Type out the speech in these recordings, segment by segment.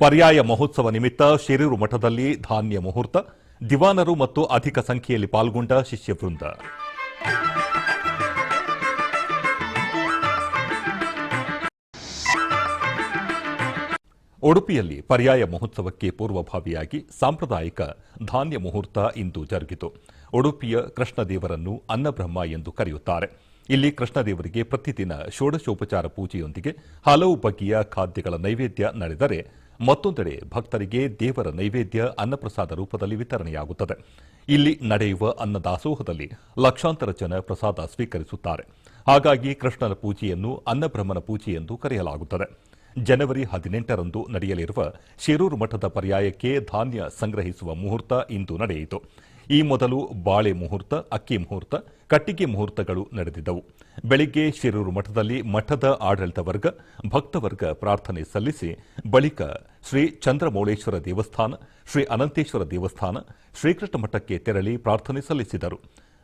ಪರ್ಯಾಯ ಮಹೋತ್ಸವ ನಿಮಿತ್ತ ಶಿರೂರು ಮಠದಲ್ಲಿ ಧಾನ್ಯ ಮುಹೂರ್ತ, ದಿವಾನರು ಮತ್ತು ಅಧಿಕ ಸಂಖ್ಯೆಯಲ್ಲಿ ಪಾಲ್ಗೊಂಡ ಶಿಷ್ಯ ವೃಂದ. ಉಡುಪಿಯಲ್ಲಿ ಪರ್ಯಾಯ ಮಹೋತ್ಸವಕ್ಕೆ ಪೂರ್ವಭಾವಿಯಾಗಿ ಸಾಂಪ್ರದಾಯಿಕ ಧಾನ್ಯ ಮುಹೂರ್ತ ಇಂದು ಜರುಗಿತು. ಉಡುಪಿಯ ಕೃಷ್ಣದೇವರನ್ನು ಅನ್ನಬ್ರಹ್ಮ ಎಂದು ಕರೆಯುತ್ತಾರೆ. ಇಲ್ಲಿ ಕೃಷ್ಣದೇವರಿಗೆ ಪ್ರತಿದಿನ ಷೋಡಶೋಪಚಾರ ಪೂಜೆಯೊಂದಿಗೆ ಹಲವು ಬಗೆಯ ಖಾದ್ಯಗಳ ನೈವೇದ್ಯ ನಡೆದರೆ, ಮತ್ತೊಂದೆಡೆ ಭಕ್ತರಿಗೆ ದೇವರ ನೈವೇದ್ಯ ಅನ್ನಪ್ರಸಾದ ರೂಪದಲ್ಲಿ ವಿತರಣೆಯಾಗುತ್ತದೆ. ಇಲ್ಲಿ ನಡೆಯುವ ಅನ್ನದಾಸೋಹದಲ್ಲಿ ಲಕ್ಷಾಂತರ ಜನ ಪ್ರಸಾದ ಸ್ವೀಕರಿಸುತ್ತಾರೆ. ಹಾಗಾಗಿ ಕೃಷ್ಣನ ಪೂಜೆಯನ್ನು ಅನ್ನಬ್ರಹ್ಮನ ಪೂಜೆ ಎಂದು ಕರೆಯಲಾಗುತ್ತದೆ. ಜನವರಿ 18ರಂದು ನಡೆಯಲಿರುವ ಶಿರೂರು ಮಠದ ಪರ್ಯಾಯಕ್ಕೆ ಧಾನ್ಯ ಸಂಗ್ರಹಿಸುವ ಮುಹೂರ್ತ ಇಂದು ನಡೆಯಿತು. ಈ ಮೊದಲು ಬಾಳೆ ಮುಹೂರ್ತ, ಅಕ್ಕಿ ಮುಹೂರ್ತ, ಕಟ್ಟಿಗೆ ಮುಹೂರ್ತಗಳು ನಡೆದಿದ್ದವು. ಬೆಳಿಗ್ಗೆ ಶಿರೂರು ಮಠದಲ್ಲಿ ಮಠದ ಆಡಳಿತ ವರ್ಗ, ಭಕ್ತವರ್ಗ ಪ್ರಾರ್ಥನೆ ಸಲ್ಲಿಸಿ ಬಳಿಕ ಶ್ರೀ ಚಂದ್ರಮೌಳೇಶ್ವರ ದೇವಸ್ಥಾನ, ಶ್ರೀ ಅನಂತೇಶ್ವರ ದೇವಸ್ಥಾನ, ಶ್ರೀಕೃಷ್ಣ ಮಠಕ್ಕೆ ತೆರಳಿ ಪ್ರಾರ್ಥನೆ ಸಲ್ಲಿಸಿದರು.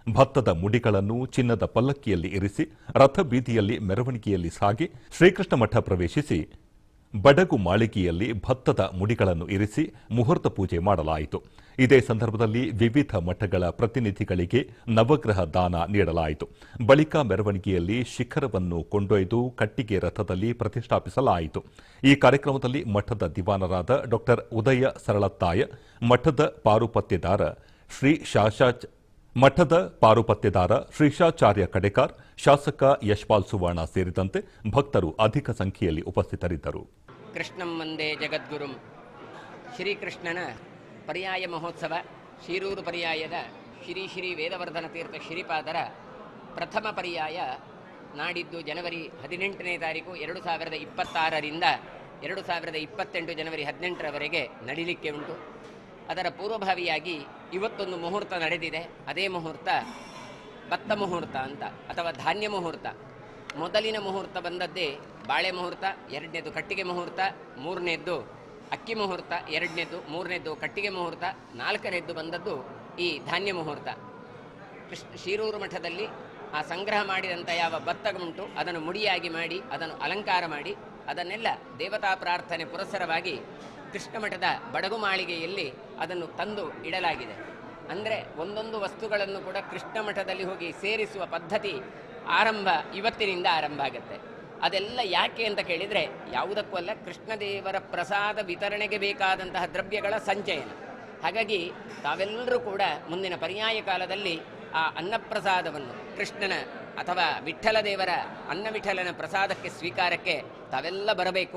ಭತ್ತದ ಮುಡಿಗಳನ್ನು ಚಿನ್ನದ ಪಲ್ಲಕ್ಕಿಯಲ್ಲಿ ಇರಿಸಿ ರಥಬೀದಿಯಲ್ಲಿ ಮೆರವಣಿಗೆಯಲ್ಲಿ ಸಾಗಿ ಶ್ರೀಕೃಷ್ಣ ಮಠ ಪ್ರವೇಶಿಸಿ ಬಡಗು ಮಾಳಿಗೆಯಲ್ಲಿ ಭತ್ತದ ಮುಡಿಗಳನ್ನು ಇರಿಸಿ ಮುಹೂರ್ತ ಪೂಜೆ ಮಾಡಲಾಯಿತು. ಇದೇ ಸಂದರ್ಭದಲ್ಲಿ ವಿವಿಧ ಮಠಗಳ ಪ್ರತಿನಿಧಿಗಳಿಗೆ ನವಗ್ರಹ ದಾನ ನೀಡಲಾಯಿತು. ಬಳಿಕ ಮೆರವಣಿಗೆಯಲ್ಲಿ ಶಿಖರವನ್ನು ಕೊಂಡೊಯ್ದು ಕಟ್ಟಿಗೆ ರಥದಲ್ಲಿ ಪ್ರತಿಷ್ಠಾಪಿಸಲಾಯಿತು. ಈ ಕಾರ್ಯಕ್ರಮದಲ್ಲಿ ಮಠದ ದಿವಾನರಾದ ಡಾ ಉದಯ ಸರಳತ್ತಾಯ, ಮಠದ ಪಾರುಪತ್ಯದಾರ ಶ್ರೀಶಾಚಾರ್ಯ ಕಡೆಕಾರ್, ಶಾಸಕ ಯಶ್ಪಾಲ್ ಸುವರ್ಣ ಸೇರಿದಂತೆ ಭಕ್ತರು ಅಧಿಕ ಸಂಖ್ಯೆಯಲ್ಲಿ ಉಪಸ್ಥಿತರಿದ್ದರು. ಕೃಷ್ಣಂ ವಂದೇ ಜಗದ್ಗುರುಂ. ಶ್ರೀಕೃಷ್ಣನ ಪರ್ಯಾಯ ಮಹೋತ್ಸವ ಶಿರೂರು ಪರ್ಯಾಯದ ಶ್ರೀ ಶ್ರೀ ವೇದವರ್ಧನ ತೀರ್ಥ ಶ್ರೀಪಾದರ ಪ್ರಥಮ ಪರ್ಯಾಯ ನಾಡಿದ್ದು ಜನವರಿ 18ನೇ ತಾರೀಕು 2026ರಿಂದ 2028 ಜನವರಿ 18ರವರೆಗೆ ನಡೀಲಿಕ್ಕೆ ಉಂಟು. ಅದರ ಪೂರ್ವಭಾವಿಯಾಗಿ ಇವತ್ತೊಂದು ಮುಹೂರ್ತ ನಡೆದಿದೆ. ಅದೇ ಮುಹೂರ್ತ ಭತ್ತ ಮುಹೂರ್ತ ಅಂತ ಅಥವಾ ಧಾನ್ಯ ಮುಹೂರ್ತ. ಮೊದಲಿನ ಮುಹೂರ್ತ ಬಂದದ್ದೇ ಬಾಳೆ ಮುಹೂರ್ತ, ಎರಡನೇದು ಕಟ್ಟಿಗೆ ಮುಹೂರ್ತ, ಮೂರನೇದ್ದು ಅಕ್ಕಿ ಮುಹೂರ್ತ, ಎರಡನೇದು, ಮೂರನೇದ್ದು ಕಟ್ಟಿಗೆ ಮುಹೂರ್ತ, ನಾಲ್ಕನೇದ್ದು ಬಂದದ್ದು ಈ ಧಾನ್ಯ ಮುಹೂರ್ತ. ಶಿರೂರು ಮಠದಲ್ಲಿ ಆ ಸಂಗ್ರಹ ಮಾಡಿದಂಥ ಯಾವ ಭತ್ತ ಉಂಟು ಅದನ್ನು ಮುಡಿಯಾಗಿ ಮಾಡಿ, ಅದನ್ನು ಅಲಂಕಾರ ಮಾಡಿ, ಅದನ್ನೆಲ್ಲ ದೇವತಾ ಪ್ರಾರ್ಥನೆ ಪುರಸ್ಸರವಾಗಿ ಕೃಷ್ಣ ಮಠದ ಬಡಗು ಮಾಳಿಗೆಯಲ್ಲಿ ಅದನ್ನು ತಂದು ಇಡಲಾಗಿದೆ. ಅಂದರೆ ಒಂದೊಂದು ವಸ್ತುಗಳನ್ನು ಕೂಡ ಕೃಷ್ಣ ಮಠದಲ್ಲಿ ಹೋಗಿ ಸೇರಿಸುವ ಪದ್ಧತಿ ಇವತ್ತಿನಿಂದ ಆರಂಭ ಆಗುತ್ತೆ. ಅದೆಲ್ಲ ಯಾಕೆ ಅಂತ ಕೇಳಿದರೆ ಯಾವುದಕ್ಕೂ ಅಲ್ಲ, ಕೃಷ್ಣದೇವರ ಪ್ರಸಾದ ವಿತರಣೆಗೆ ಬೇಕಾದಂತಹ ದ್ರವ್ಯಗಳ ಸಂಚಯನ. ಹಾಗಾಗಿ ತಾವೆಲ್ಲರೂ ಕೂಡ ಮುಂದಿನ ಪರ್ಯಾಯ ಕಾಲದಲ್ಲಿ ಆ ಅನ್ನಪ್ರಸಾದವನ್ನು ಕೃಷ್ಣನ ಅಥವಾ ವಿಠ್ಠಲ ದೇವರ ಅನ್ನವಿಠಲನ ಪ್ರಸಾದಕ್ಕೆ ಸ್ವೀಕಾರಕ್ಕೆ ತಾವೆಲ್ಲ ಬರಬೇಕು.